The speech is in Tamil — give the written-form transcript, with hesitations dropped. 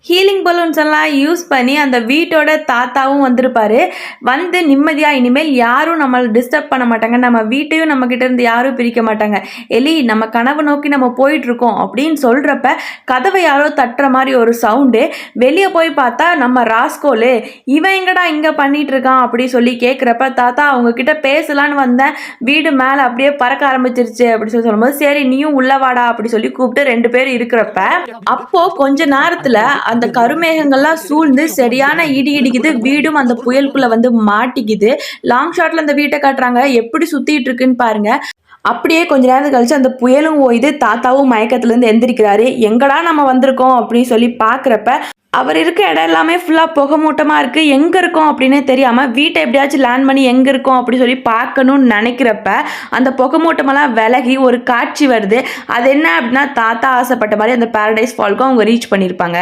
ஹீலிங் பலூன்ஸ் எல்லாம் யூஸ் பண்ணி அந்த வீட்டோட தாத்தாவும் வந்திருப்பாரு. வந்து நிம்மதியா இனிமேல் யாரும் நம்மளை டிஸ்டர்ப் பண்ண மாட்டாங்க, நம்ம வீட்டையும் நம்ம கிட்ட இருந்து யாரும் பிரிக்க மாட்டாங்க, எலி நம்ம கனவு நோக்கி நம்ம போயிட்டு இருக்கோம் அப்படின்னு சொல்றப்ப கதவை யாரோ தட்டுற மாதிரி ஒரு சவுண்டு. வெளியே போய் பார்த்தா நம்ம ராஸ்கோலு. இவன் எங்கடா இங்க பண்ணிட்டு இருக்கான் அப்படி சொல்லி கேட்குறப்ப, தாத்தா அவங்க கிட்ட பேசலான்னு வந்தேன், வீடு மேலே அப்படியே பறக்க ஆரம்பிச்சிருச்சு அப்படி சொல்லி சொல்லும்போது, சரி நீயும் உள்ளவாடா அப்படி சொல்லி கூப்பிட்டு 2 பேர் இருக்கிறப்ப, அப்போ கொஞ்ச நேரத்துல அந்த கருமேகங்கள்லாம் சூழ்ந்து சரியான இடி இடிக்குது. வீடும் அந்த புயலுக்குள்ள வந்து மாட்டிக்குது. லாங் ஷாட்ல அந்த வீட்டை காட்டுறாங்க, எப்படி சுத்திட்டு இருக்குன்னு பாருங்க. அப்படியே கொஞ்ச நேரம் கழிச்சு அந்த புயலும் ஓய்து தாத்தாவும் மயக்கத்துலேருந்து எந்திரிக்கிறாரு. எங்கடா நம்ம வந்திருக்கோம் அப்படின்னு சொல்லி பார்க்குறப்ப அவர் இருக்க இடம் எல்லாமே ஃபுல்லாக புகை மூட்டமாக இருக்குது. எங்கே இருக்கோம் அப்படின்னே தெரியாமல் வீட்டை எப்படியாச்சும் லேண்ட் பண்ணி எங்கே இருக்கோம் அப்படி சொல்லி பார்க்கணும்னு நினைக்கிறப்ப அந்த புகை மூட்டமெல்லாம் விலகி ஒரு காட்சி வருது. அது என்ன அப்படின்னா, தாத்தா ஆசைப்பட்ட மாதிரி அந்த பாரடைஸ் ஃபால்க்கும் அவங்க ரீச் பண்ணியிருப்பாங்க.